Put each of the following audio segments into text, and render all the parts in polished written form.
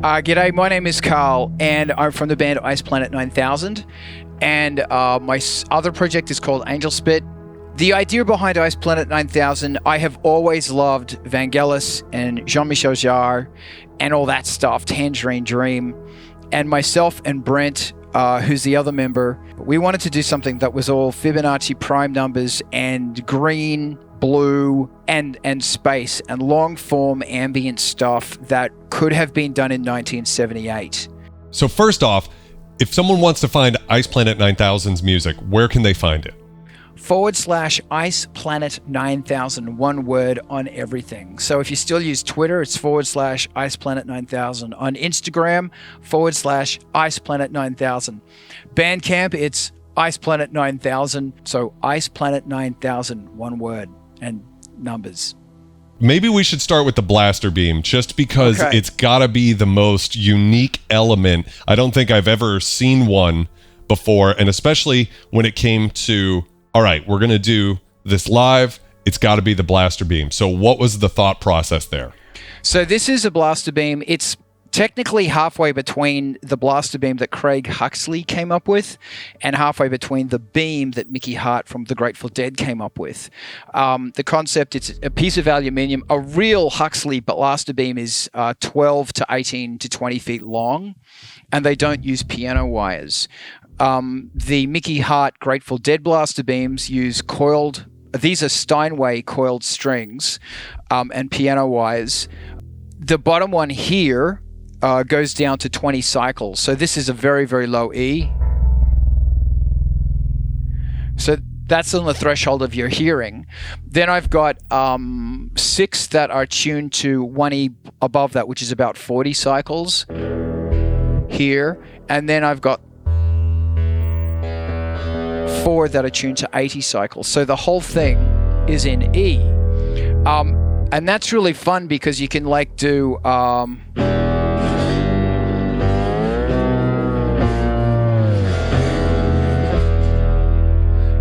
G'day, my name is Carl, and I'm from the band Ice Planet 9000, and my other project is called Angel Spit. The idea behind Ice Planet 9000, I have always loved Vangelis and Jean-Michel Jarre and all that stuff, Tangerine Dream, and myself and Brent, who's the other member, we wanted to do something that was all Fibonacci prime numbers and green, blue, and space, and long-form ambient stuff that could have been done in 1978. So first off, if someone wants to find Ice Planet 9000's music, where can they find it? /Ice Planet 9000, one word on everything. So if you still use Twitter, it's /Ice Planet 9000. On Instagram, /Ice Planet 9000. Bandcamp, it's Ice Planet 9000. So Ice Planet 9000, one word and numbers. Maybe we should start with the blaster beam, just because It's gotta be the most unique element. I don't think I've ever seen one before, and especially when it came to, all right, we're gonna do this live, it's gotta be the blaster beam. So what was the thought process there? So this is a blaster beam. It's technically halfway between the blaster beam that Craig Huxley came up with and halfway between the beam that Mickey Hart from the Grateful Dead came up with. The concept, it's a piece of aluminium. A real Huxley blaster beam is 12 to 18 to 20 feet long, and they don't use piano wires. The Mickey Hart Grateful Dead blaster beams use these are Steinway coiled strings and piano wires. The bottom one here goes down to 20 cycles. So this is a very, very low E. So that's on the threshold of your hearing. Then I've got 6 that are tuned to 1E above that, which is about 40 cycles here. And then I've got 4 that are tuned to 80 cycles. So the whole thing is in E. And that's really fun because you can do...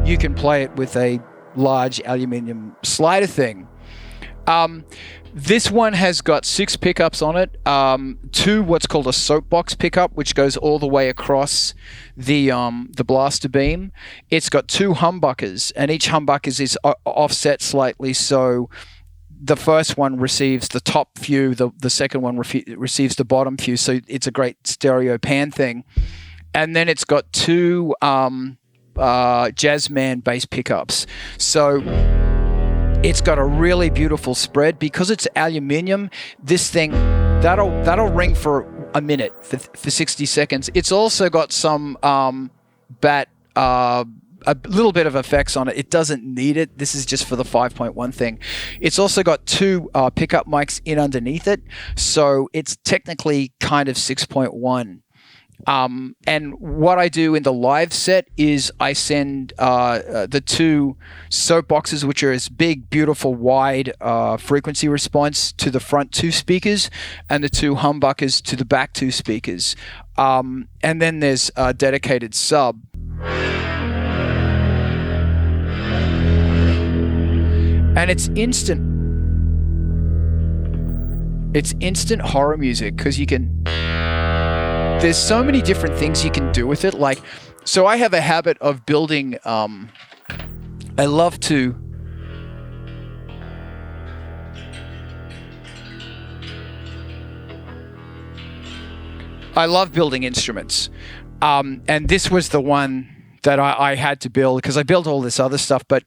you can play it with a large aluminium slider thing. This one has got 6 pickups on it. 2 what's called a soapbox pickup, which goes all the way across the blaster beam. It's got 2 humbuckers, and each humbucker is offset slightly, so the first one receives the top few, the second one receives the bottom few, so it's a great stereo pan thing. And then it's got 2 Jazzman bass pickups. So it's got a really beautiful spread. Because it's aluminium, this thing, that'll ring for a minute, for 60 seconds. It's also got some a little bit of effects on it. It doesn't need it. This is just for the 5.1 thing. It's also got 2 pickup mics in underneath it. So it's technically kind of 6.1. And what I do in the live set is I send the 2 soapboxes, which are this big, beautiful, wide frequency response, to the front 2 speakers, and the 2 humbuckers to the back 2 speakers. And then there's a dedicated sub. And it's instant. It's instant horror music because you can... There's so many different things you can do with it. So I have a habit of building, I love building instruments. And this was the one that I had to build because I built all this other stuff, but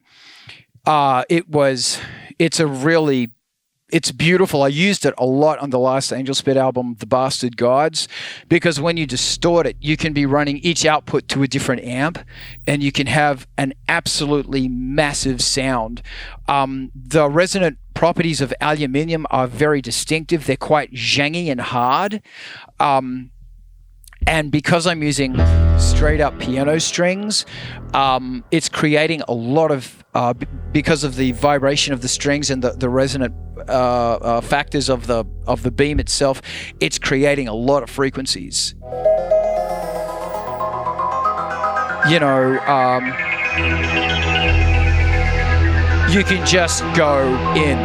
it's beautiful. I used it a lot on the last Angel Spit album, The Bastard Gods, because when you distort it, you can be running each output to a different amp, and you can have an absolutely massive sound. The resonant properties of aluminium are very distinctive. They're quite zhangy and hard. And because I'm using straight up piano strings, it's creating a lot of, because of the vibration of the strings and the resonant factors of the beam itself, it's creating a lot of frequencies. You can just go in.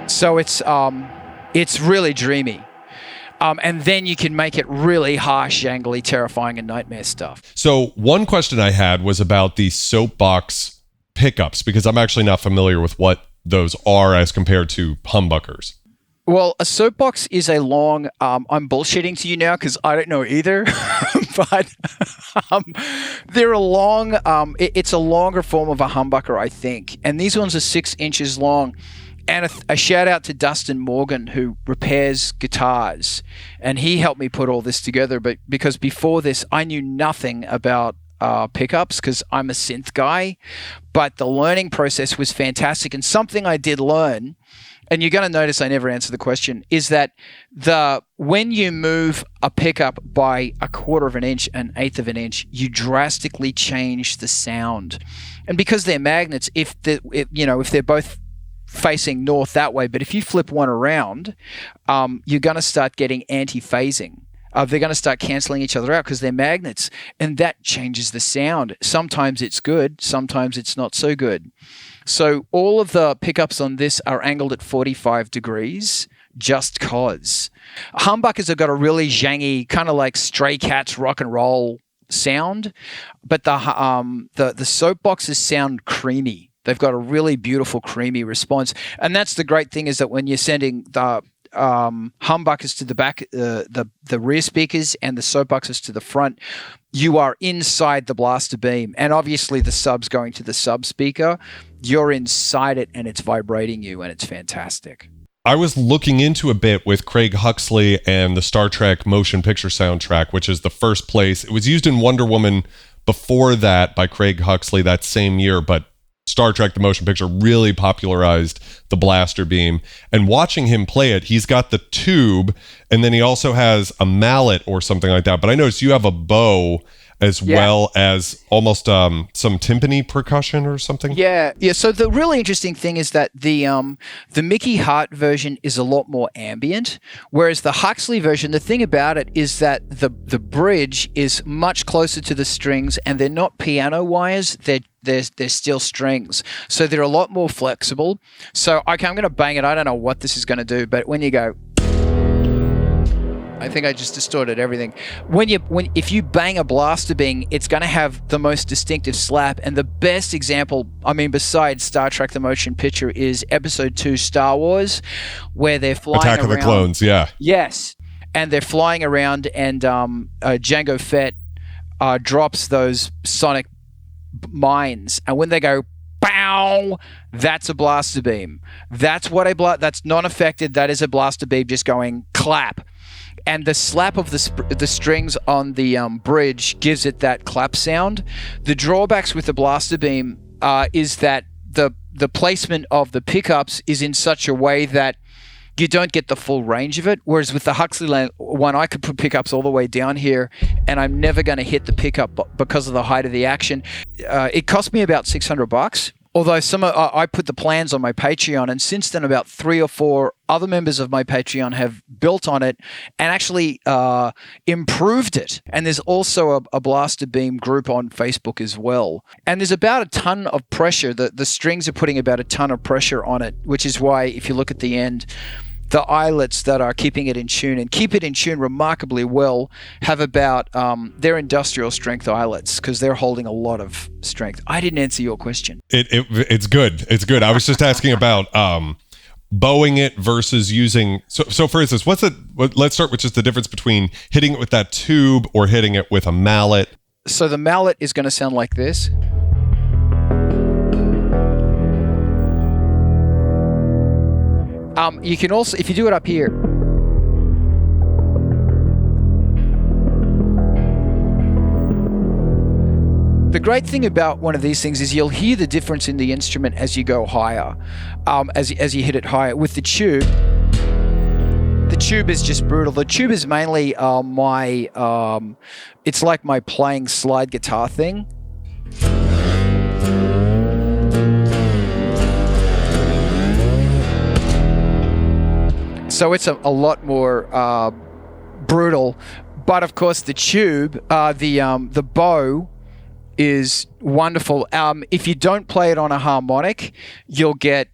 So it's really dreamy. And then you can make it really harsh, jangly, terrifying, and nightmare stuff. So one question I had was about the soapbox pickups, because I'm actually not familiar with what those are as compared to humbuckers. Well, a soapbox is a long, I'm bullshitting to you now because I don't know either, but they're a long, it's a longer form of a humbucker, I think. And these ones are 6 inches long. And a shout out to Dustin Morgan, who repairs guitars. And he helped me put all this together. But because before this, I knew nothing about pickups because I'm a synth guy. But the learning process was fantastic. And something I did learn, and you're going to notice I never answer the question, is that when you move a pickup by 1/4 of an inch, 1/8 of an inch, you drastically change the sound. And because they're magnets, if they're both facing north that way, but if you flip one around, you're going to start getting anti-phasing. They're going to start canceling each other out because they're magnets, and that changes the sound. Sometimes it's good, sometimes it's not so good. So all of the pickups on this are angled at 45 degrees just cause. Humbuckers have got a really jangy, kind of like Stray Cats rock and roll sound, but the soapboxes sound creamy. They've got a really beautiful creamy response. And that's the great thing, is that when you're sending the humbuckers to the back, the rear speakers, and the soapboxes to the front, you are inside the blaster beam. And obviously the sub's going to the sub speaker. You're inside it and it's vibrating you, and it's fantastic. I was looking into a bit with Craig Huxley and the Star Trek motion picture soundtrack, which is the first place. It was used in Wonder Woman before that by Craig Huxley that same year, but Star Trek the motion picture really popularized the blaster beam. And watching him play it, he's got the tube, and then he also has a mallet or something like that. But I noticed you have a bow as well as almost some timpani percussion or something. Yeah. So the really interesting thing is that the Mickey Hart version is a lot more ambient, whereas the Huxley version, the thing about it is that the bridge is much closer to the strings, and they're not piano wires. They're steel strings, so they're a lot more flexible. So okay, I'm going to bang it. I don't know what this is going to do, but when you go, I think I just distorted everything. If you bang a blaster beam, it's going to have the most distinctive slap. And the best example, I mean, besides Star Trek the Motion Picture, is Episode 2 Star Wars, where they're flying Attack around. of the Clones, yeah. Yes, and they're flying around, and Jango Fett drops those sonic mines, and when they go pow, that's a blaster beam. That's that's not affected. That is a blaster beam just going clap. And the slap of the strings on the bridge gives it that clap sound. The drawbacks with the blaster beam is that the placement of the pickups is in such a way that you don't get the full range of it. Whereas with the Huxley one, I could put pickups all the way down here, and I'm never going to hit the pickup because of the height of the action. It cost me about $600. Although I put the plans on my Patreon, and since then about 3 or 4 other members of my Patreon have built on it and actually improved it. And there's also a blaster beam group on Facebook as well. And there's about a ton of pressure. The strings are putting about a ton of pressure on it, which is why if you look at the end, the eyelets that are keeping it in tune and keep it in tune remarkably well have about they're industrial strength eyelets because they're holding a lot of strength. I didn't answer your question. It's good. It's good. I was just asking about bowing it versus using. So for instance, let's start with just the difference between hitting it with that tube or hitting it with a mallet. So the mallet is going to sound like this. You can also, if you do it up here, the great thing about one of these things is you'll hear the difference in the instrument as you go higher, as you hit it higher. With the tube is just brutal. The tube is mainly it's like my playing slide guitar thing. So it's a lot more brutal, but of course the tube, the bow is wonderful. If you don't play it on a harmonic, you'll get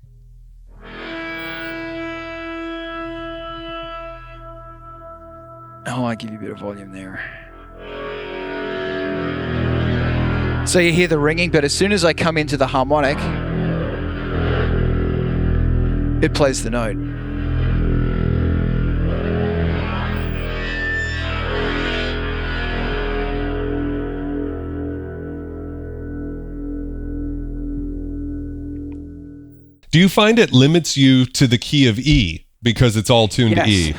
Oh, I give you a bit of volume there. So you hear the ringing, but as soon as I come into the harmonic, it plays the note. Do you find it limits you to the key of E because it's all tuned to E?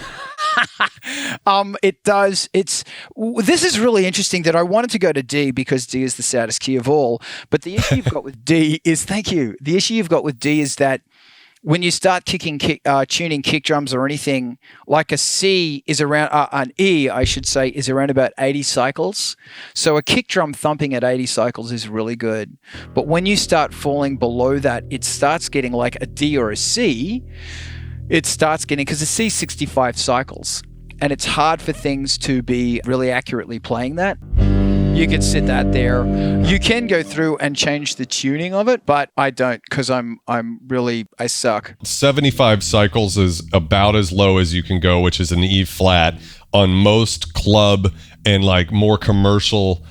It does. This is really interesting that I wanted to go to D because D is the saddest key of all. But the issue you've got with D is, thank you. The issue you've got with D is that when you start tuning kick drums or anything, like a C is around, an E, I should say, is around about 80 cycles. So a kick drum thumping at 80 cycles is really good. But when you start falling below that, it starts getting like a D or a C. It starts getting, because a C is 65 cycles. And it's hard for things to be really accurately playing that. You can sit that there. You can go through and change the tuning of it, but I don't, because I suck. 75 cycles is about as low as you can go, which is an E flat on most club and like more commercial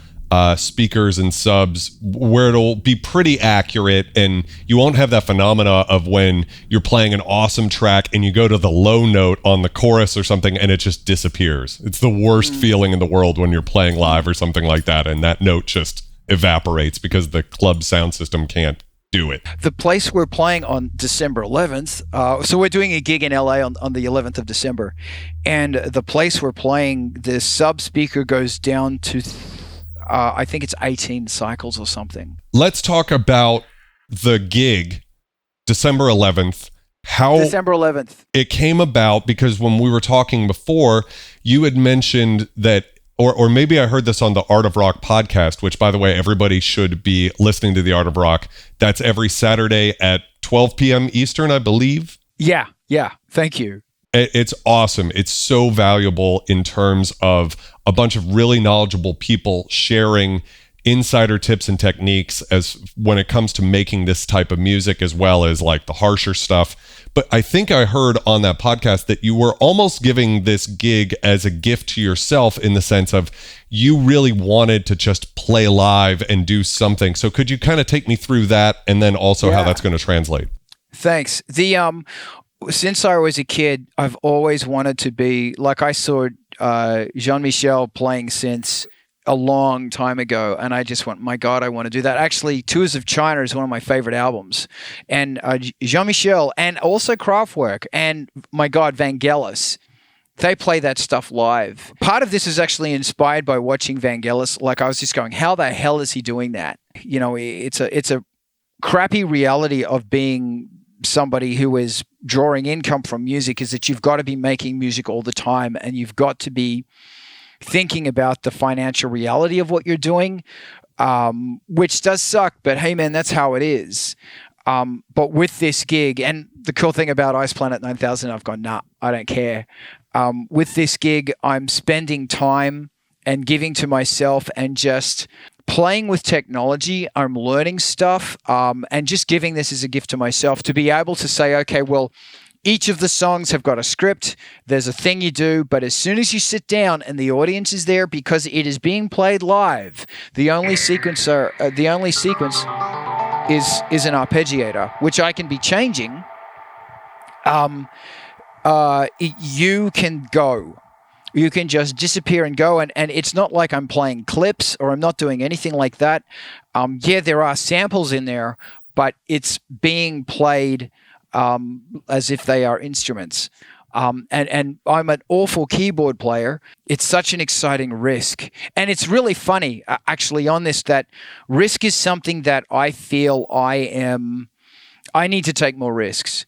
speakers and subs, where it'll be pretty accurate, and you won't have that phenomena of when you're playing an awesome track and you go to the low note on the chorus or something and it just disappears. It's the worst feeling in the world when you're playing live or something like that, and that note just evaporates because the club sound system can't do it. The place we're playing on December 11th, so we're doing a gig in LA on the 11th of December, and the place we're playing, the sub speaker goes down to I think it's 18 cycles or something. Let's talk about the gig, December 11th. How December 11th. It came about because when we were talking before, you had mentioned that, or maybe I heard this on the Art of Rock podcast, which, by the way, everybody should be listening to the Art of Rock. That's every Saturday at 12 p.m. Eastern, I believe. Yeah. Thank you. It's awesome. It's so valuable in terms of a bunch of really knowledgeable people sharing insider tips and techniques as when it comes to making this type of music, as well as like the harsher stuff. But I think I heard on that podcast that you were almost giving this gig as a gift to yourself, in the sense of you really wanted to just play live and do something. So could you kind of take me through that, and then also how that's going to translate? Thanks. Since I was a kid, I've always wanted to be, like, I saw Jean-Michel playing synths a long time ago, and I just went, my God, I want to do that. Actually, Tours of China is one of my favorite albums. And Jean-Michel, and also Kraftwerk, and my God, Vangelis, they play that stuff live. Part of this is actually inspired by watching Vangelis. Like, I was just going, how the hell is he doing that? You know, it's a crappy reality of being somebody who is drawing income from music, is that you've got to be making music all the time, and you've got to be thinking about the financial reality of what you're doing, which does suck, but hey man, that's how it is. But with this gig, and the cool thing about Ice Planet 9000, I've gone, nah, I don't care. With this gig, I'm spending time and giving to myself and just playing with technology. I'm learning stuff, and just giving this as a gift to myself to be able to say, okay, well, each of the songs have got a script. There's a thing you do, but as soon as you sit down and the audience is there, because it is being played live, the only sequence is an arpeggiator, which I can be changing. You can go. You can just disappear and go, and it's not like I'm playing clips or I'm not doing anything like that. Yeah, there are samples in there, but it's being played as if they are instruments. And I'm an awful keyboard player. It's such an exciting risk. And it's really funny, actually, on this, that risk is something that I feel I need to take more risks.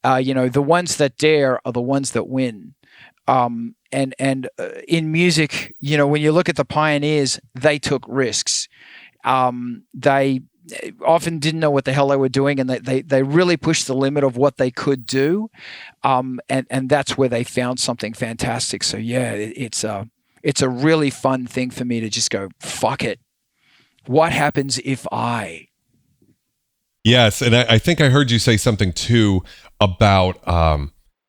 The ones that dare are the ones that win. And in music, when you look at the pioneers, they took risks. They often didn't know what the hell they were doing, and they really pushed the limit of what they could do. And that's where they found something fantastic. So yeah, it's a really fun thing for me to just go, fuck it. What happens if I? Yes, and I think I heard you say something too about,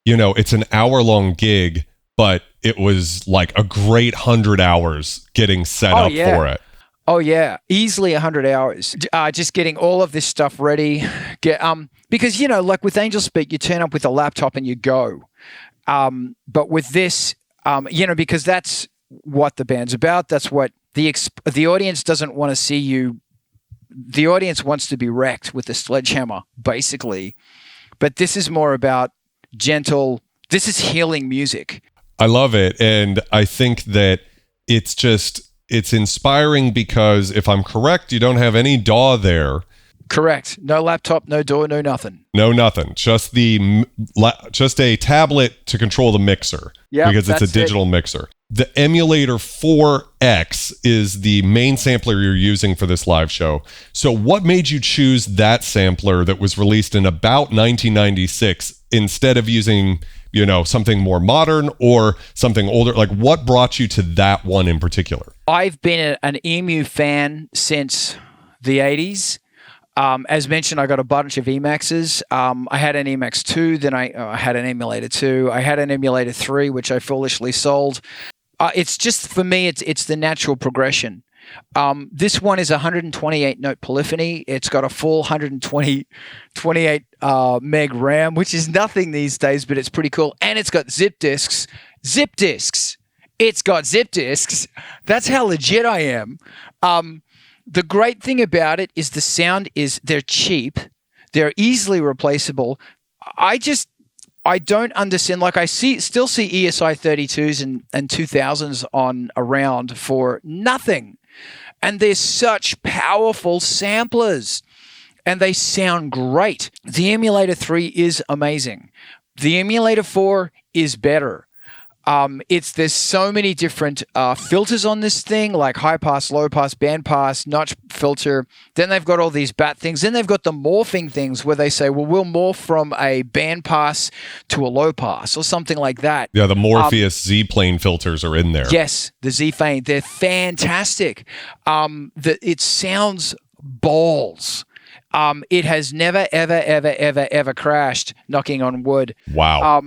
it's an hour-long gig, but it was like a great 100 hours getting set up for it. Oh yeah, easily 100 hours. Just getting all of this stuff ready. Because like with AngelSpeak, you turn up with a laptop and you go. But with this, because that's what the band's about. That's what the audience doesn't want to see you. The audience wants to be wrecked with the sledgehammer, basically. But this is more about gentle. This is healing music. I love it, and I think that it's inspiring because if I'm correct, you don't have any DAW there. Correct. No laptop, no DAW, no nothing. No nothing. Just a tablet to control the mixer. Yeah, because it's a digital mixer. The Emulator 4X is the main sampler you're using for this live show. So what made you choose that sampler that was released in about 1996 instead of using, something more modern or something older? Like, what brought you to that one in particular? I've been an E-mu fan since the 80s. As mentioned, I got a bunch of Emaxes. I had an Emax 2, then I had an Emulator 2. I had an Emulator 3, which I foolishly sold. It's just, for me, it's the natural progression. This one is 128-note polyphony. It's got a full 128 meg RAM, which is nothing these days, but it's pretty cool. And it's got zip disks. Zip disks. It's got zip disks. That's how legit I am. The great thing about it is the sound is they're cheap. They're easily replaceable. I don't understand. Like, still see ESI 32s and 2000s on around for nothing. And they're such powerful samplers. And they sound great. The Emulator 3 is amazing. The Emulator 4 is better. There's so many different filters on this thing, like high pass, low pass, band pass, notch filter. Then they've got all these bat things. Then they've got the morphing things where they say, well, we'll morph from a band pass to a low pass or something like that. Yeah, the Morpheus Z-plane filters are in there. Yes, the Z-plane. They're fantastic. It sounds balls. It has never, ever, ever, ever, ever crashed, knocking on wood. Wow.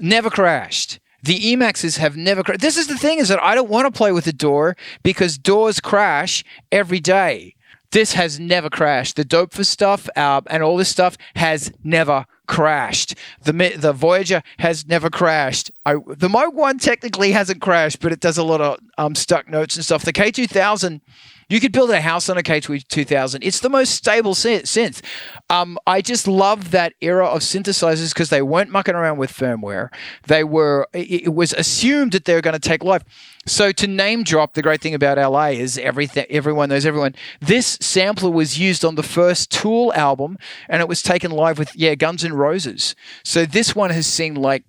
Never crashed. The Emaxes have never crashed. This is the thing, is that I don't want to play with a DAW because DAWs crash every day. This has never crashed. The Doepfer stuff and all this stuff has never crashed. The Voyager has never crashed. The Moog 1 technically hasn't crashed, but it does a lot of stuck notes and stuff. The K2000, you could build a house on a K2000. It's the most stable synth. I just love that era of synthesizers because they weren't mucking around with firmware. It was assumed that they were going to take life. So to name drop, the great thing about LA is everyone knows everyone. This sampler was used on the first Tool album, and it was taken live with Guns N' Roses. So this one has seen like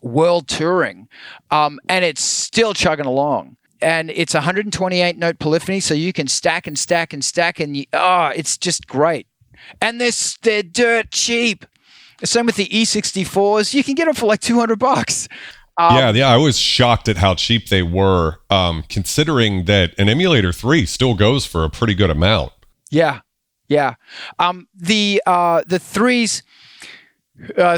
world touring, and it's still chugging along. And it's 128-note polyphony, so you can stack and stack and stack, and it's just great. And they're dirt cheap. Same with the E64s. You can get them for like $200. Yeah, I was shocked at how cheap they were, considering that an Emulator 3 still goes for a pretty good amount. Yeah. The threes.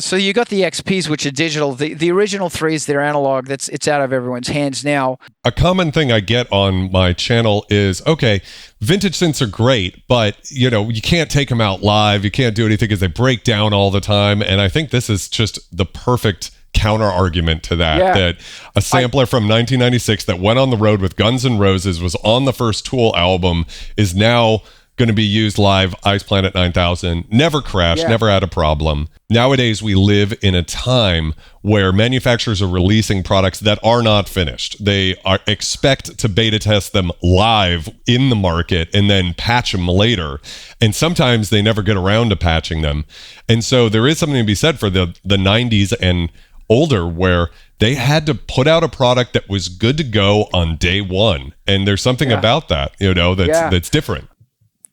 So you got the XPs, which are digital. The original threes, they're analog. It's out of everyone's hands now. A common thing I get on my channel is, okay, vintage synths are great, but you can't take them out live. You can't do anything because they break down all the time. And I think this is just the perfect counter argument to that. Yeah. That a sampler from 1996 that went on the road with Guns N' Roses, was on the first Tool album, is now going to be used live. Ice Planet 9000 never crashed, never had a problem. Nowadays, we live in a time where manufacturers are releasing products that are not finished. They expect to beta test them live in the market and then patch them later. And sometimes they never get around to patching them. And so there is something to be said for the 90s and older, where they had to put out a product that was good to go on day one. And there's something about that, that's different.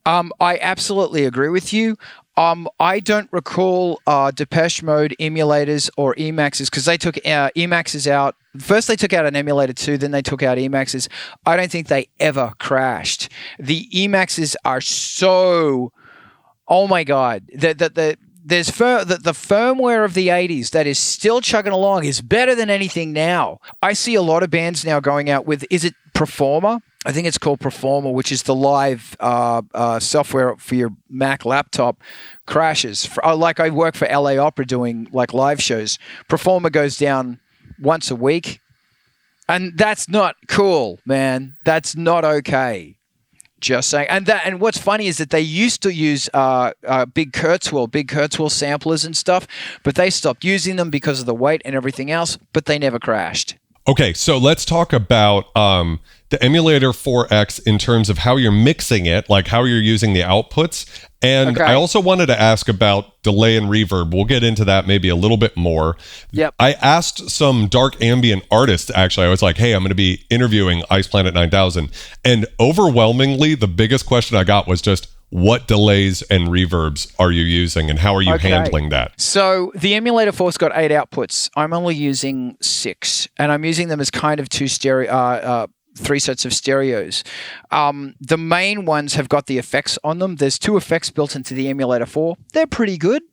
I absolutely agree with you. I don't recall Depeche Mode emulators or Emaxes, because they took Emaxes out. First they took out an Emulator 2, then they took out Emaxes. I don't think they ever crashed. The Emaxes are so... Oh my God. the firmware of the 80s that is still chugging along is better than anything now. I see a lot of bands now going out with, is it Performer? I think it's called Performer, which is the live software for your Mac laptop. Crashes. Like I work for LA Opera doing like live shows. Performer goes down once a week. And that's not cool, man. That's not okay. Just saying. And what's funny is that they used to use big Kurzweil samplers and stuff, but they stopped using them because of the weight and everything else, but they never crashed. Okay, so let's talk about the Emulator 4X in terms of how you're mixing it, like how you're using the outputs. And I also wanted to ask about delay and reverb. We'll get into that maybe a little bit more. Yep. I asked some dark ambient artists, actually. I was like, hey, I'm going to be interviewing Ice Planet 9000. And overwhelmingly, the biggest question I got was just, what delays and reverbs are you using and how are you handling that? So the Emulator 4's got 8 outputs. I'm only using 6, and I'm using them as kind of 3 sets of stereos. The main ones have got the effects on them. There's 2 effects built into the Emulator 4. They're pretty good.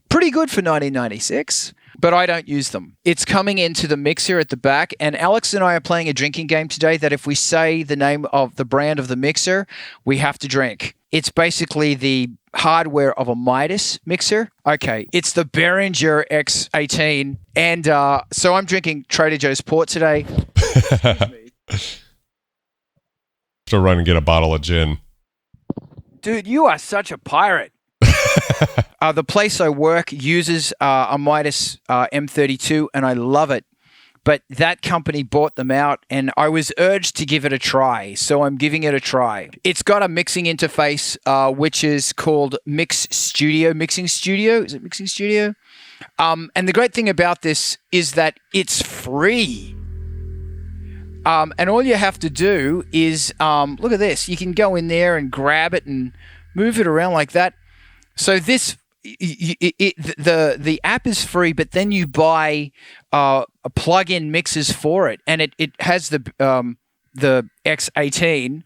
Pretty good for 1996. But I don't use them. It's coming into the mixer at the back, and Alex and I are playing a drinking game today that if we say the name of the brand of the mixer, we have to drink. It's basically the hardware of a Midas mixer. Okay, it's the Behringer X18, and so I'm drinking Trader Joe's port today. Excuse me. To run and get a bottle of gin. Dude, you are such a pirate. The place I work uses a Midas M32, and I love it. But that company bought them out, and I was urged to give it a try, so I'm giving it a try. It's got a mixing interface, which is called Mixing Studio. Is it Mixing Studio? And the great thing about this is that it's free. And all you have to do is, look at this. You can go in there and grab it and move it around like that. So this, the app is free, but then you buy a plug-in mixes for it, and it has the X18,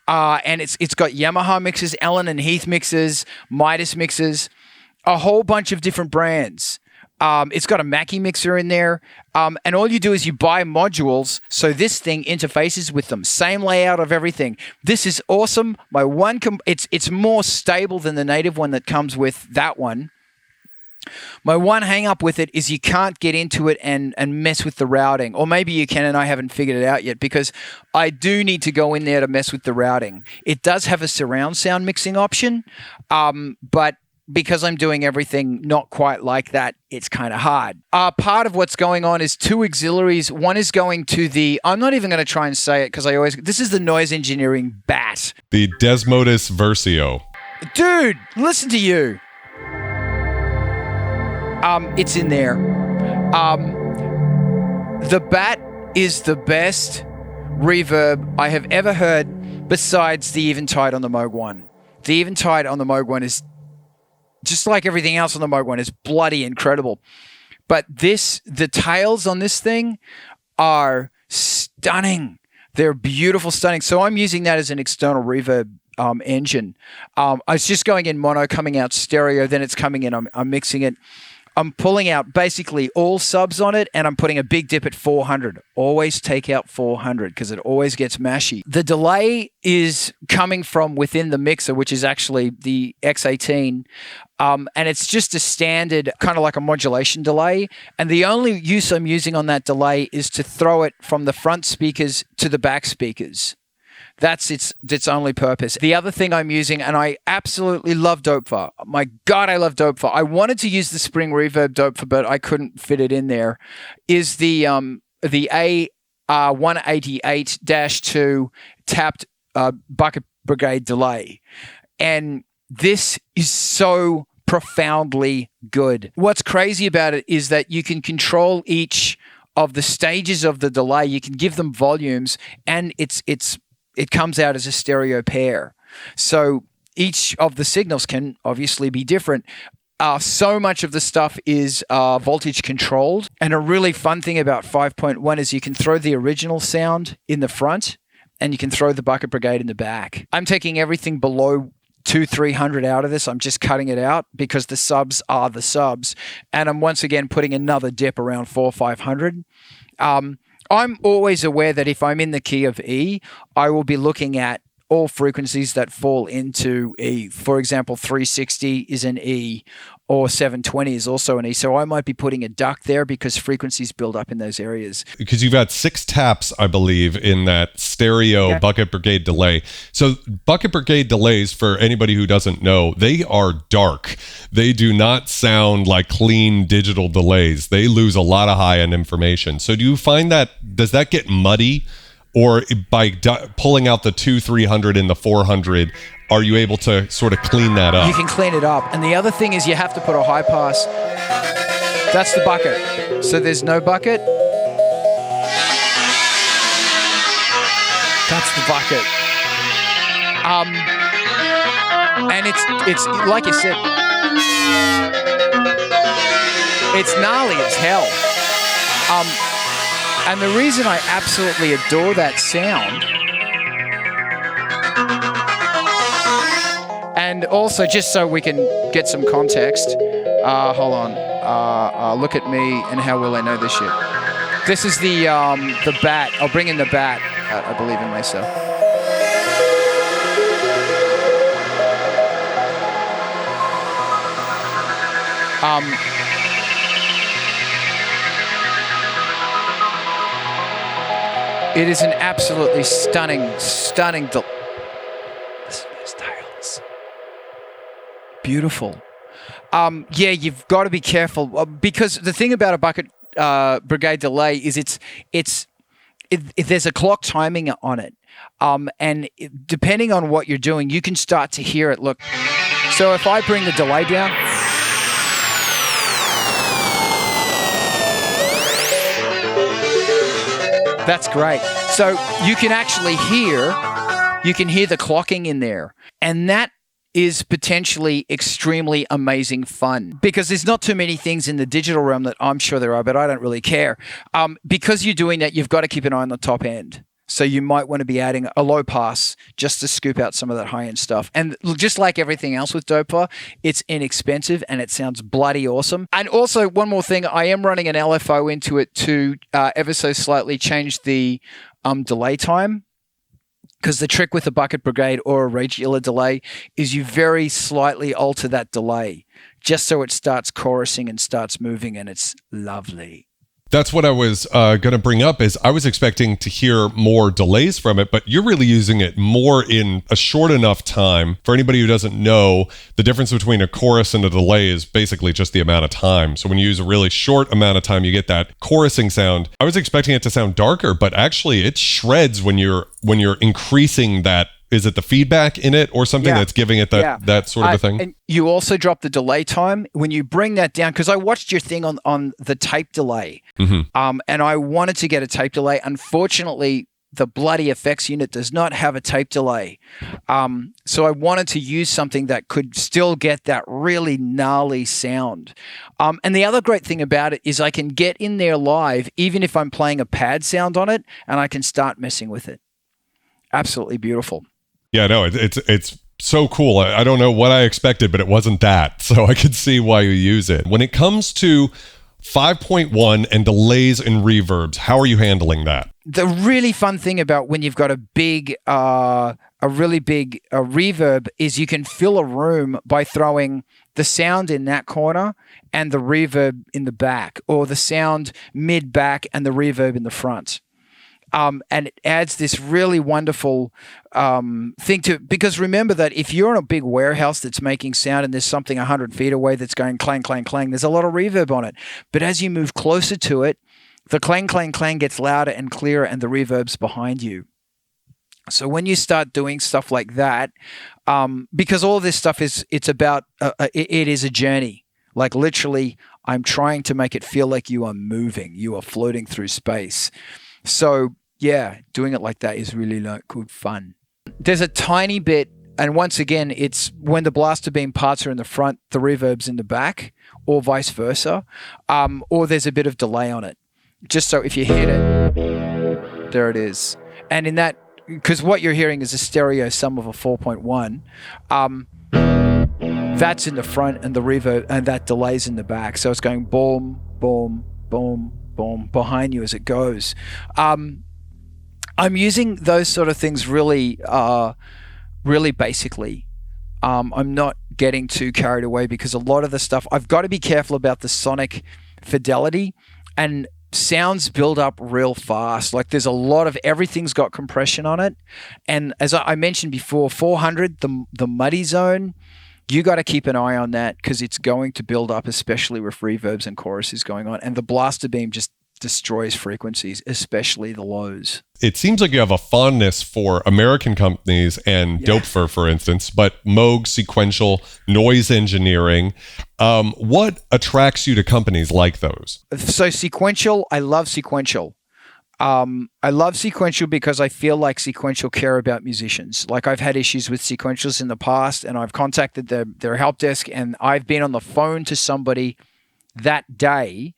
and it's got Yamaha mixes, Allen and Heath mixes, Midas mixes, a whole bunch of different brands. It's got a Mackie mixer in there, and all you do is you buy modules, so this thing interfaces with them. Same layout of everything. This is awesome. My one, it's more stable than the native one that comes with that one. My one hang up with it is you can't get into it and mess with the routing, or maybe you can, and I haven't figured it out yet because I do need to go in there to mess with the routing. It does have a surround sound mixing option, but because I'm doing everything not quite like that, it's kind of hard. Part of what's going on is 2 auxiliaries. One is going to the, I'm not even going to try and say it because this is the noise engineering bat. The Desmodus Versio. Dude, listen to you. It's in there. The bat is the best reverb I have ever heard besides the Eventide on the Moog 1. The Eventide on the Moog 1 is just like everything else on the Moog 1, is bloody incredible. But the tails on this thing are stunning. They're beautiful, stunning. So I'm using that as an external reverb engine. It's just going in mono, coming out stereo, then it's coming in, I'm mixing it. I'm pulling out basically all subs on it, and I'm putting a big dip at 400. Always take out 400 because it always gets mashy. The delay is coming from within the mixer, which is actually the X18, and it's just a standard kind of like a modulation delay. And the only use I'm using on that delay is to throw it from the front speakers to the back speakers. That's its only purpose. The other thing I'm using, and I absolutely love Doepfer. My God, I love Doepfer. I wanted to use the Spring Reverb Doepfer, but I couldn't fit it in there. Is the A-188-2 tapped bucket brigade delay, and this is so profoundly good. What's crazy about it is that you can control each of the stages of the delay. You can give them volumes, and it comes out as a stereo pair. So each of the signals can obviously be different. So much of the stuff is voltage controlled. And a really fun thing about 5.1 is you can throw the original sound in the front and you can throw the bucket brigade in the back. I'm taking everything below 200-300 out of this. I'm just cutting it out because the subs are the subs. And I'm once again putting another dip around 400-500. I'm always aware that if I'm in the key of E, I will be looking at all frequencies that fall into E. For example, 360 is an E, or 720 is also an E. So I might be putting a duck there because frequencies build up in those areas. Because you've got 6 taps, I believe, in that stereo bucket brigade delay. So bucket brigade delays, for anybody who doesn't know, they are dark. They do not sound like clean digital delays. They lose a lot of high-end information. So do you find that, does that get muddy? Or by pulling out the 200-300 and the 400, are you able to sort of clean that up? You can clean it up. And the other thing is you have to put a high pass. That's the bucket. So there's no bucket. That's the bucket. And it's like you said, it's gnarly as hell. And the reason I absolutely adore that sound, and also just so we can get some context, hold on, look at me and how will I know this shit. This is the bat. I'll bring in the bat. I believe in myself. It is an absolutely stunning beautiful. Yeah, you've got to be careful because the thing about a bucket brigade delay is it's there's a clock timing on it, and depending on what you're doing, you can start to hear it. Look, so if I bring the delay down. That's great. So you can actually hear the clocking in there. And that is potentially extremely amazing fun because there's not too many things in the digital realm that I'm sure there are, but I don't really care. Because you're doing that, you've got to keep an eye on the top end. So you might want to be adding a low pass just to scoop out some of that high-end stuff. And just like everything else with Doepfer, it's inexpensive and it sounds bloody awesome. And also, one more thing, I am running an LFO into it to ever so slightly change the delay time. Because the trick with a bucket brigade or a regular delay is you very slightly alter that delay just so it starts chorusing and starts moving, and it's lovely. That's what I was going to bring up is I was expecting to hear more delays from it, but you're really using it more in a short enough time. For anybody who doesn't know, the difference between a chorus and a delay is basically just the amount of time. So when you use a really short amount of time, you get that chorusing sound. I was expecting it to sound darker, but actually it shreds when you're increasing that. Is it the feedback in it or something that's giving it that sort of a thing? And you also drop the delay time when you bring that down, because I watched your thing on the tape delay, and I wanted to get a tape delay. Unfortunately, the bloody effects unit does not have a tape delay. So I wanted to use something that could still get that really gnarly sound. And the other great thing about it is I can get in there live, even if I'm playing a pad sound on it, and I can start messing with it. Absolutely beautiful. Yeah, no, it's so cool. I don't know what I expected, but it wasn't that. So I could see why you use it. When it comes to 5.1 and delays and reverbs, how are you handling that? The really fun thing about when you've got a really big reverb is you can fill a room by throwing the sound in that corner and the reverb in the back, or the sound mid-back and the reverb in the front. And it adds this really wonderful thing to, because remember that if you're in a big warehouse that's making sound and there's something 100 feet away that's going clang, clang, clang, there's a lot of reverb on it. But as you move closer to it, the clang, clang, clang gets louder and clearer, and the reverb's behind you. So when you start doing stuff like that, because all this stuff it's about, it is a journey. Like literally, I'm trying to make it feel like you are moving, you are floating through space. So yeah, doing it like that is really good fun. There's a tiny bit, and once again, it's when the blaster beam parts are in the front, the reverb's in the back, or vice versa, or there's a bit of delay on it. Just so if you hit it, there it is. And in that because what you're hearing is a stereo sum of a 4.1. That's in the front, and the reverb and that delay's in the back. So it's going boom, boom, boom, boom behind you as it goes. I'm using those sort of things really basically. I'm not getting too carried away because a lot of the stuff, I've got to be careful about the sonic fidelity, and sounds build up real fast. Like there's a lot of, everything's got compression on it. And as I mentioned before, 400, the muddy zone, you got to keep an eye on that because it's going to build up, especially with reverbs and choruses going on. And the blaster beam just destroys frequencies, especially the lows. It seems like you have a fondness for American companies and Doepfer, for instance, but Moog, sequential, noise engineering. What attracts you to companies like those? So sequential, I love sequential. I love sequential because I feel like sequential care about musicians. Like I've had issues with sequentials in the past, and I've contacted their help desk, and I've been on the phone to somebody that day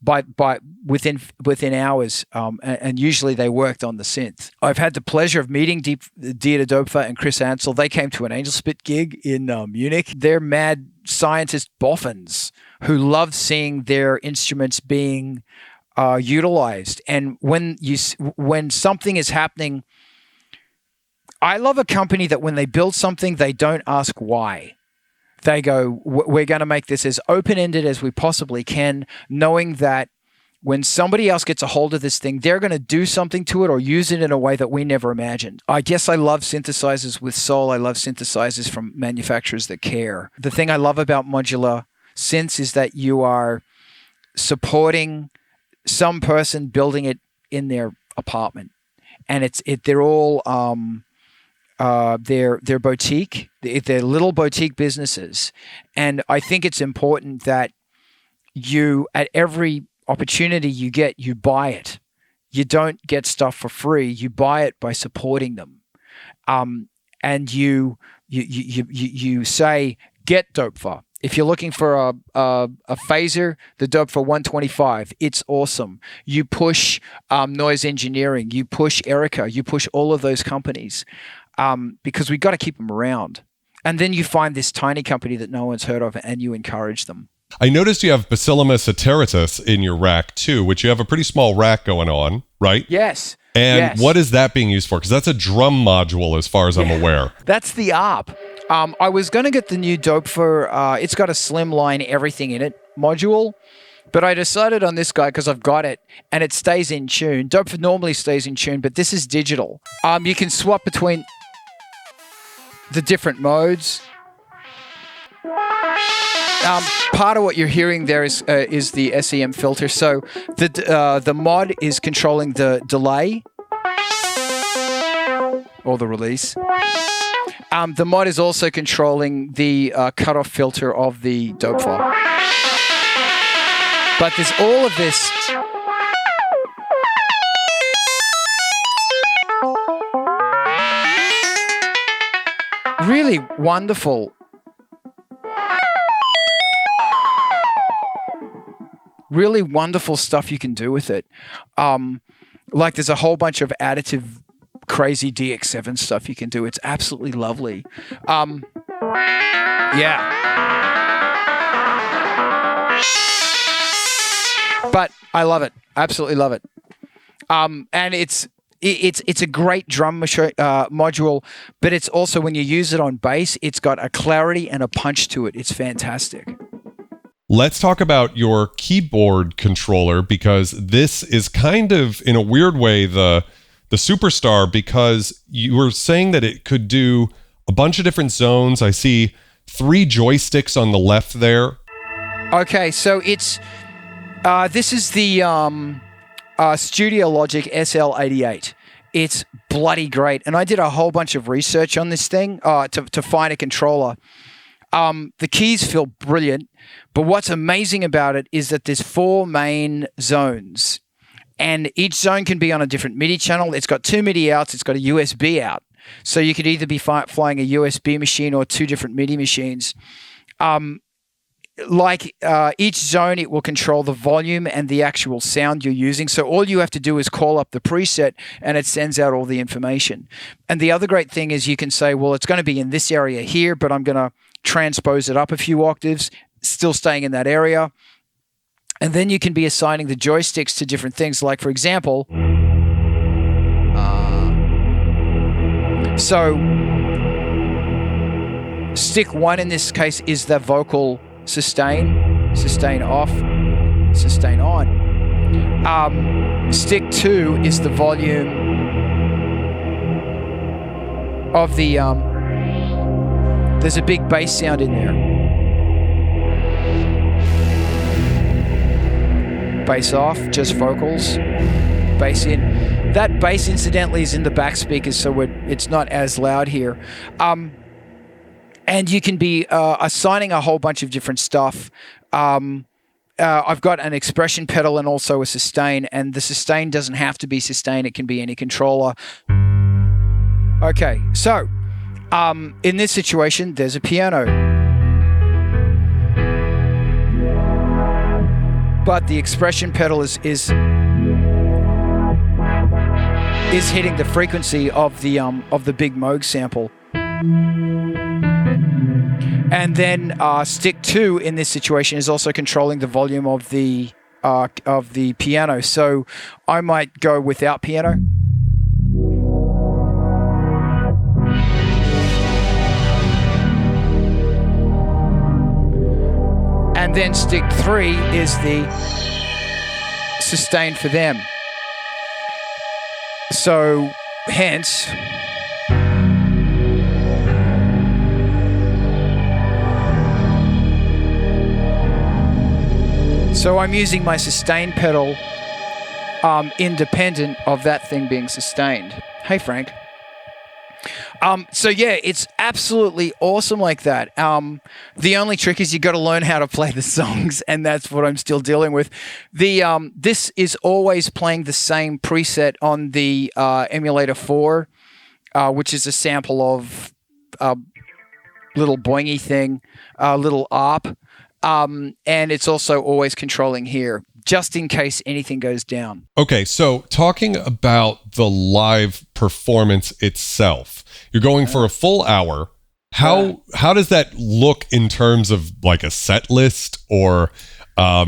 by within hours, and usually they worked on the synth. I've had the pleasure of meeting Dieter Doepfer and Chris Ansel. They came to an Angel Spit gig in Munich. They're mad scientist boffins who love seeing their instruments being utilized. And when something is happening, I love a company that when they build something, they don't ask why. They go, we're going to make this as open-ended as we possibly can, knowing that when somebody else gets a hold of this thing, they're going to do something to it or use it in a way that we never imagined. I guess I love synthesizers with soul. I love synthesizers from manufacturers that care. The thing I love about modular synths is that you are supporting some person building it in their apartment, and they're all they're boutique, they're little boutique businesses, and I think it's important that you, at every opportunity you get, you buy it. You don't get stuff for free. You buy it by supporting them, and you say, get Doepfer. If you're looking for a phaser, the Doepfer 125, it's awesome. You push Noise Engineering, you push Erica, you push all of those companies because we've got to keep them around. And then you find this tiny company that no one's heard of and you encourage them. I noticed you have Basimilus Iteritas in your rack too, which you have a pretty small rack going on, right? Yes. And what is that being used for? Because that's a drum module as far as I'm aware. That's the ARP. I was going to get the new Doepfer, it's got a slimline everything in it module, but I decided on this guy because I've got it and it stays in tune. Doepfer normally stays in tune, but this is digital. You can swap between the different modes. Part of what you're hearing there is the SEM filter. So the mod is controlling the delay or the release. The mod is also controlling the cutoff filter of the Doepfer. But there's all of this. Really wonderful. Really wonderful stuff you can do with it. Like there's a whole bunch of additive crazy DX7 stuff you can do. It's absolutely lovely. Yeah. But I love it. Absolutely love it. And it's a great drum module, but it's also, when you use it on bass, it's got a clarity and a punch to it. It's fantastic. Let's talk about your keyboard controller, because this is kind of, in a weird way, the superstar, because you were saying that it could do a bunch of different zones. I see 3 joysticks on the left there. Okay, so it's this is the Studiologic SL88. It's bloody great, and I did a whole bunch of research on this thing to find a controller. The keys feel brilliant, but what's amazing about it is that there's 4 main zones, and each zone can be on a different MIDI channel. It's got 2 MIDI outs. It's got a USB out. So you could either be flying a USB machine or 2 different MIDI machines. like each zone, it will control the volume and the actual sound you're using. So all you have to do is call up the preset and it sends out all the information. And the other great thing is you can say, well, it's going to be in this area here, but I'm going to transpose it up a few octaves, still staying in that area. And then you can be assigning the joysticks to different things. Like, for example, so stick 1 in this case is the vocal sustain, sustain off, sustain on. Stick 2 is the volume of the, there's a big bass sound in there. Bass off, just vocals. Bass in. That bass, incidentally, is in the back speakers, so it's not as loud here. And you can be assigning a whole bunch of different stuff. I've got an expression pedal and also a sustain, and the sustain doesn't have to be sustain. It can be any controller. Okay, so in this situation, there's a piano. But the expression pedal is hitting the frequency of the Big Moog sample. And then stick 2 in this situation is also controlling the volume of the piano. So I might go without piano. And then stick 3 is the sustain for them. So hence, so I'm using my sustain pedal independent of that thing being sustained. Hey, Frank. So yeah, it's absolutely awesome like that. The only trick is you got to learn how to play the songs, and that's what I'm still dealing with. This is always playing the same preset on the Emulator 4, which is a sample of little boingy thing, little ARP, and it's also always controlling here, just in case anything goes down. Okay, so talking about the live performance itself, you're going for a full hour. How does that look in terms of like a set list, or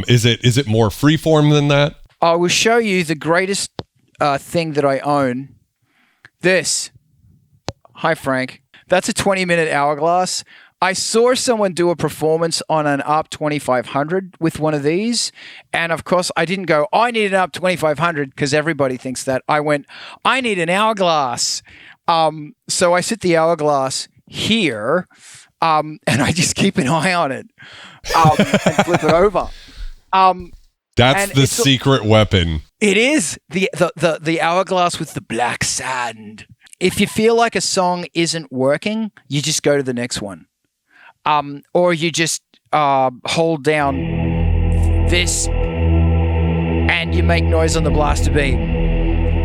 is it more freeform than that? I will show you the greatest thing that I own. This. Hi, Frank. That's a 20-minute hourglass. I saw someone do a performance on an ARP 2500 with one of these. And of course, I didn't go, I need an ARP 2500 because everybody thinks that. I went, I need an hourglass. So I sit the hourglass here and I just keep an eye on it and flip it over. That's the secret weapon. It is the hourglass with the black sand. If you feel like a song isn't working, you just go to the next one. Or you just hold down this and you make noise on the blaster beam.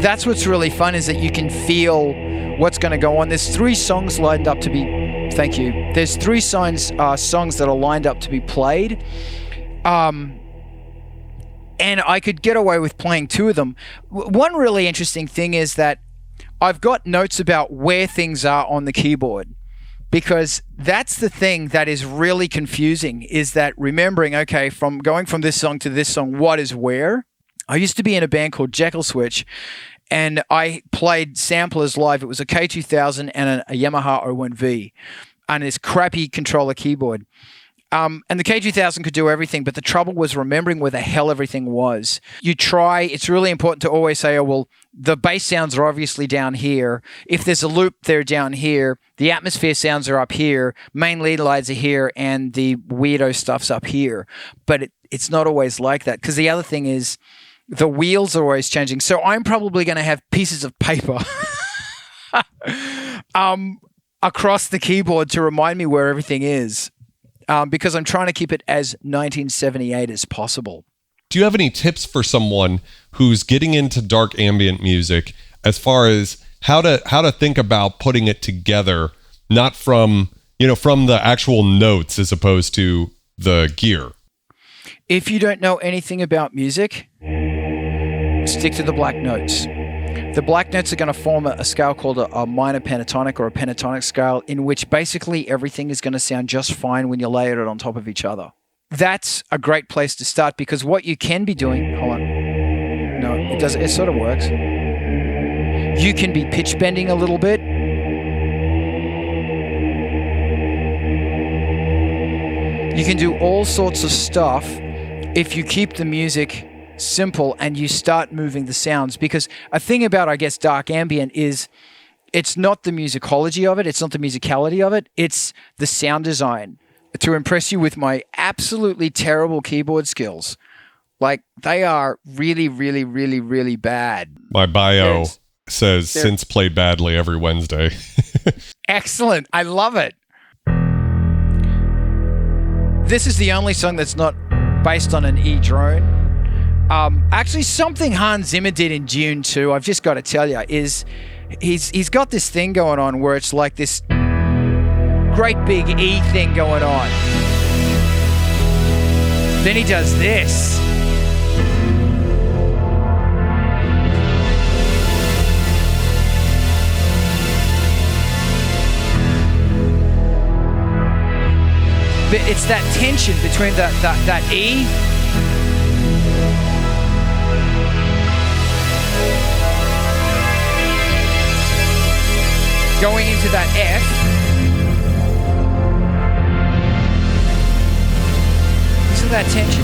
That's what's really fun, is that you can feel what's going to go on. There's 3 songs lined up to be, thank you. There's 3 songs that are lined up to be played. And I could get away with playing 2 of them. One really interesting thing is that I've got notes about where things are on the keyboard, because that's the thing that is really confusing, is that remembering, okay, from going from this song to this song, what is where? I used to be in a band called Jekyll Switch, and I played samplers live. It was a K2000 and a Yamaha 01V, and this crappy controller keyboard. And the K2000 could do everything, but the trouble was remembering where the hell everything was. You try, it's really important to always say, oh, well, the bass sounds are obviously down here. If there's a loop, they're down here. The atmosphere sounds are up here. Main lead lines are here, and the weirdo stuff's up here. But it's not always like that, because the other thing is the wheels are always changing. So I'm probably going to have pieces of paper across the keyboard to remind me where everything is. Because I'm trying to keep it as 1978 as possible. Do you have any tips for someone who's getting into dark ambient music as far as how to think about putting it together, not from, from the actual notes as opposed to the gear. If you don't know anything about music, stick to the black notes. The black notes are going to form a scale called a minor pentatonic or a pentatonic scale, in which basically everything is going to sound just fine when you layer it on top of each other. That's a great place to start, because what you can be doing... Hold on. No, it does. It sort of works. You can be pitch bending a little bit. You can do all sorts of stuff if you keep the music simple and you start moving the sounds. Because a thing about, I guess, dark ambient is it's not the musicology of it, it's not the musicality of it, it's the sound design. To impress you with my absolutely terrible keyboard skills, like, they are really, really, really, really bad. My bio says synths play badly every Wednesday. Excellent. I love it. This is the only song that's not based on an E drone. Actually, something Hans Zimmer did in Dune 2, I've just got to tell you, is he's got this thing going on where it's like this great big E thing going on. Then he does this. But it's that tension between that E going into that F. Listen to that tension.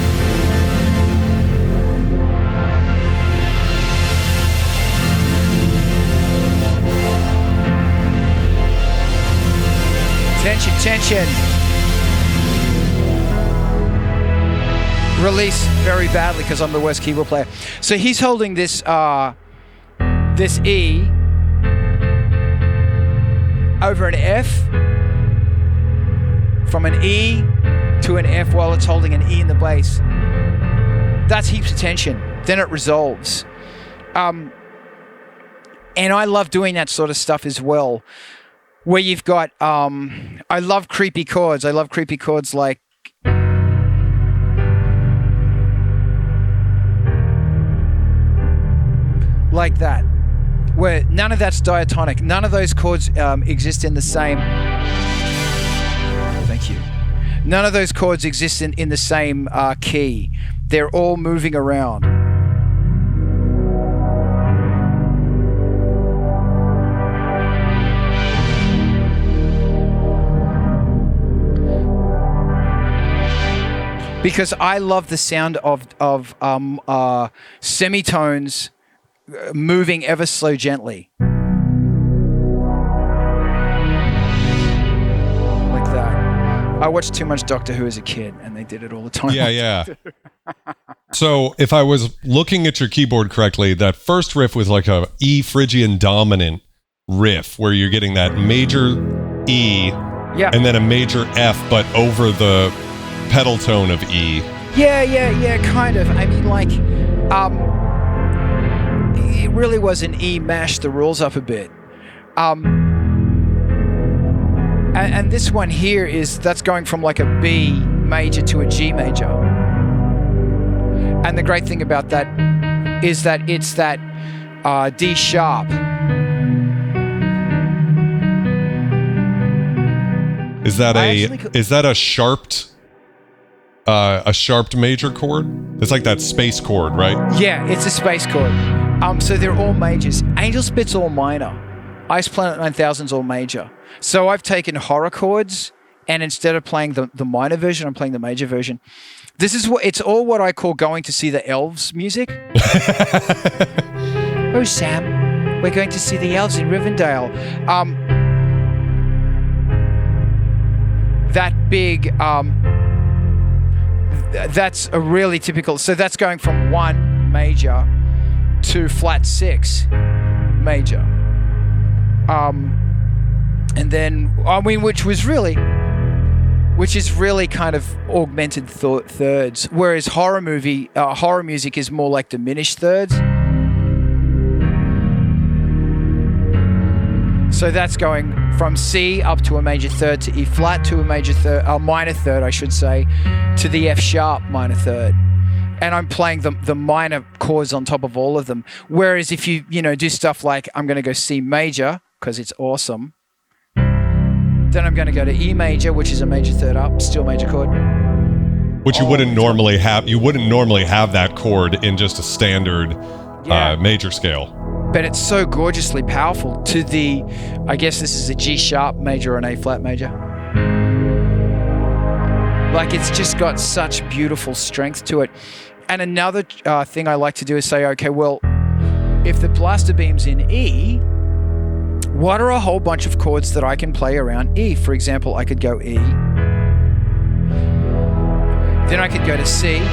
Tension. Release very badly because I'm the worst keyboard player. So he's holding this this E over an F, from an E to an F while it's holding an E in the bass. That's heaps of tension. Then it resolves. And I love doing that sort of stuff as well, where you've got, I love creepy chords. I love creepy chords like, that, where none of that's diatonic. None of those chords exist in the same... Thank you. None of those chords exist in the same key. They're all moving around. Because I love the sound of semitones moving ever so gently. Like that. I watched too much Doctor Who as a kid, and they did it all the time. Yeah. So if I was looking at your keyboard correctly, that first riff was like a E Phrygian dominant riff, where you're getting that major E and then a major F, but over the pedal tone of E. Yeah, kind of. I mean, like, it really was an E mashed the rules up a bit. And this one here that's going from like a B major to a G major. And the great thing about that is that it's that D sharp. Is that a sharped major chord? It's like that space chord, right? Yeah, it's a space chord. So they're all majors. Angel Spit's all minor. Ice Planet 9000's all major. So I've taken horror chords, and instead of playing the minor version, I'm playing the major version. It's all what I call going to see the elves music. Oh, Sam, we're going to see the elves in Rivendell. That big, that's a really typical, so that's going from 1 major to flat 6 major. And then, which is really kind of augmented thirds, whereas horror music is more like diminished thirds. So that's going from C up to a major third to E flat to a major third, minor third, I should say, to the F sharp minor third. And I'm playing the minor chords on top of all of them. Whereas if you do stuff like I'm going to go C major because it's awesome. Then I'm going to go to E major, which is a major third up, still major chord. Which you wouldn't normally have. You wouldn't normally have that chord in just a standard major scale. But it's so gorgeously powerful to the, I guess this is a G sharp major or an A flat major. Like it's just got such beautiful strength to it. And another thing I like to do is say, okay, well, if the blaster beam's in E, what are a whole bunch of chords that I can play around E? For example, I could go E. Then I could go to C.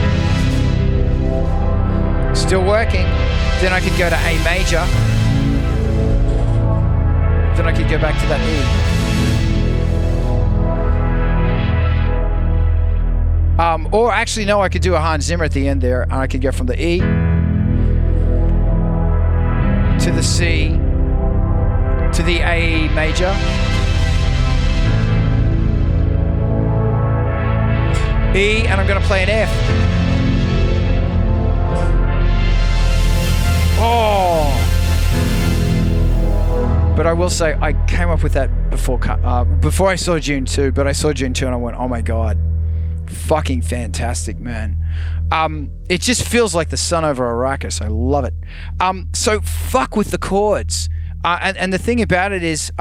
Still working. Then I could go to A major. Then I could go back to that E. Or actually, no, I could do a Hans Zimmer at the end there. And I could go from the E to the C to the A major. E, and I'm going to play an F. Oh! But I will say, I came up with that before I saw June 2, but I saw June 2 and I went, oh my God, fucking fantastic, man. It just feels like the sun over Arrakis. I love it. So fuck with the chords. And the thing about it is,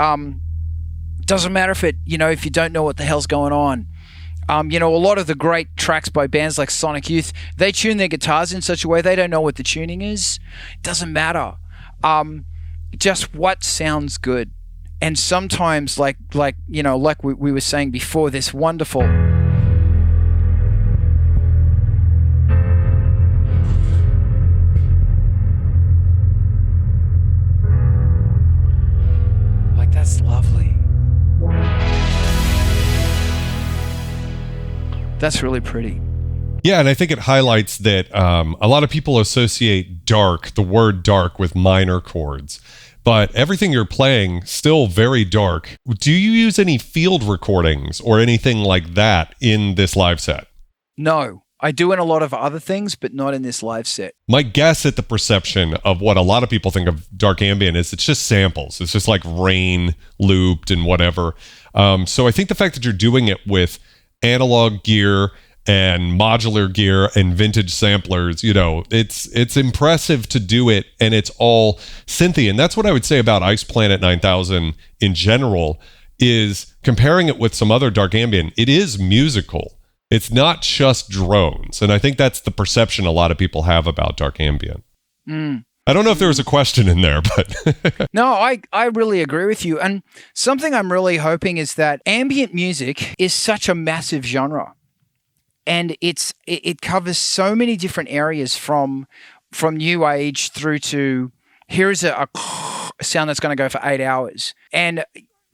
doesn't matter if if you don't know what the hell's going on. A lot of the great tracks by bands like Sonic Youth, they tune their guitars in such a way they don't know what the tuning is. It doesn't matter. Just what sounds good. And sometimes, like we were saying before, this wonderful. Like that's lovely. That's really pretty. Yeah, and I think it highlights that a lot of people associate the word dark with minor chords, but everything you're playing still very dark. Do you use any field recordings or anything like that in this live set? No, I do in a lot of other things, but not in this live set. My guess at the perception of what a lot of people think of dark ambient is it's just samples. It's just like rain looped and whatever. So I think the fact that you're doing it with analog gear and modular gear and vintage samplers, it's impressive to do it, and it's all synthy. And that's what I would say about Ice Planet 9000 in general, is comparing it with some other dark ambient, it is musical. It's not just drones. And I think that's the perception a lot of people have about dark ambient. I don't know if there was a question in there, but... No, I really agree with you. And something I'm really hoping is that ambient music is such a massive genre. And it covers so many different areas from new age through to here's a sound that's going to go for 8 hours. And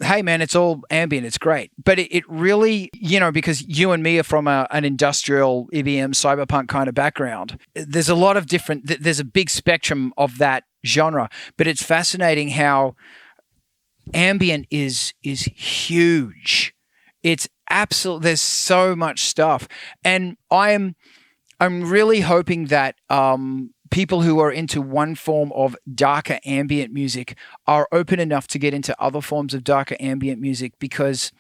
hey, man, it's all ambient. It's great. But it really, because you and me are from an industrial EBM cyberpunk kind of background, there's a lot of there's a big spectrum of that genre. But it's fascinating how ambient is huge. It's absolute. There's so much stuff. And I'm really hoping that people who are into one form of darker ambient music are open enough to get into other forms of darker ambient music because,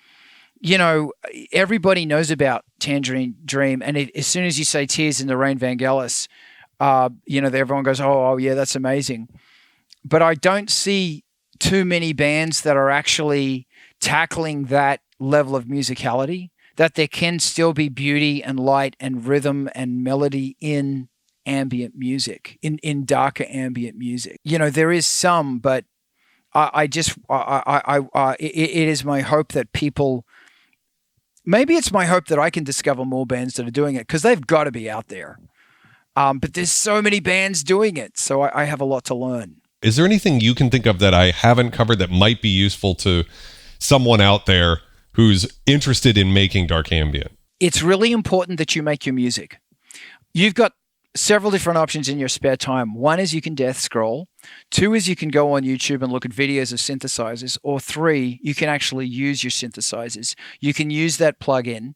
everybody knows Tangerine Dream. And as soon as you say Tears in the Rain, Vangelis, everyone goes, oh, yeah, that's amazing. But I don't see too many bands that are actually tackling that level of musicality, that there can still be beauty and light and rhythm and melody in ambient music, in darker ambient music. There is some, but it is my hope that people, maybe it's my hope that I can discover more bands that are doing it, because they've got to be out there. But there's so many bands doing it, so I have a lot to learn. Is there anything you can think of that I haven't covered that might be useful to someone out there who's interested in making dark ambient? It's really important that you make your music. You've got several different options in your spare time. One is you can death scroll. 2 is you can go on YouTube and look at videos of synthesizers. Or 3, you can actually use your synthesizers. You can use that plugin.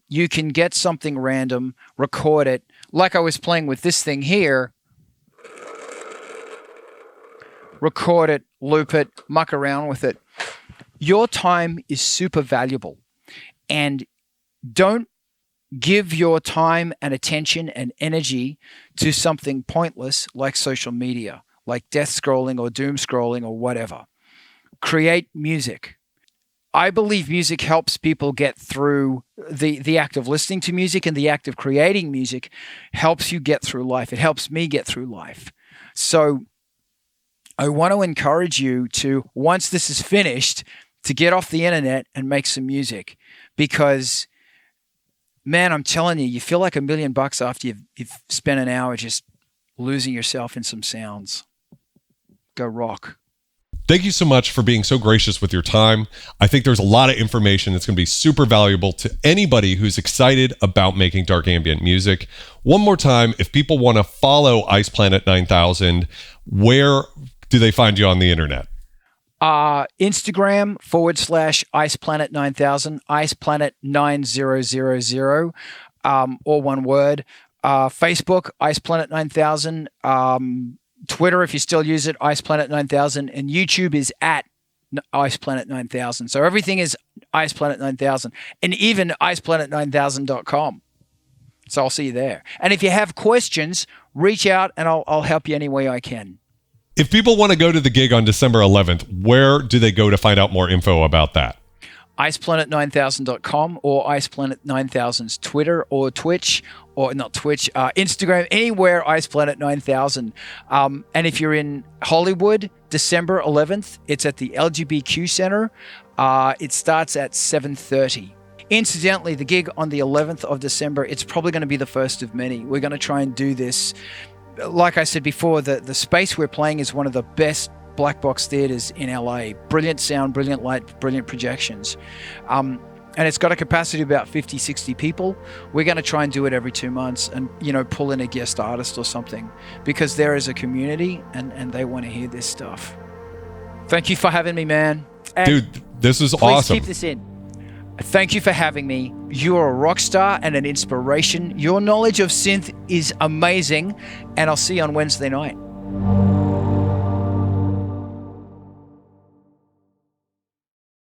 You can get something random, record it. Like I was playing with this thing here. Record it, loop it, muck around with it. Your time is super valuable. And don't give your time and attention and energy to something pointless like social media, like death scrolling or doom scrolling or whatever. Create music. I believe music helps people get through the act of listening to music, and the act of creating music helps you get through life. It helps me get through life. So I want to encourage you to, once this is finished, to get off the internet and make some music, because man, I'm telling you, you feel like $1 million after you've spent an hour just losing yourself in some sounds. Go rock. Thank you so much for being so gracious with your time. I think there's a lot of information that's going to be super valuable to anybody who's excited about making dark ambient music. One more time, if people want to follow Ice Planet 9000, where do they find you on the internet? Instagram /IcePlanet9000, IcePlanet9000, or one word. Facebook, IcePlanet9000. Twitter, if you still use it, IcePlanet9000. And YouTube is at IcePlanet9000. So everything is IcePlanet9000. And even IcePlanet9000.com. So I'll see you there. And if you have questions, reach out and I'll help you any way I can. If people want to go to the gig on December 11th, where do they go to find out more info about that? IcePlanet9000.com or IcePlanet9000's Twitter or Twitch, or not Twitch, Instagram, anywhere IcePlanet9000. And if you're in Hollywood, December 11th, it's at the LGBTQ Center. It starts at 7:30. Incidentally, the gig on the 11th of December, it's probably going to be the first of many. We're going to try and do this. Like I said before, the space we're playing is one of the best black box theaters in LA. Brilliant sound, brilliant light, brilliant projections. And it's got a capacity of about 50, 60 people. We're going to try and do it every 2 months and, pull in a guest artist or something, because there is a community and they want to hear this stuff. Thank you for having me, man. And dude, this is please awesome. Keep this in. Thank you for having me. You're a rock star and an inspiration. Your knowledge of synth is amazing, and I'll see you on Wednesday night.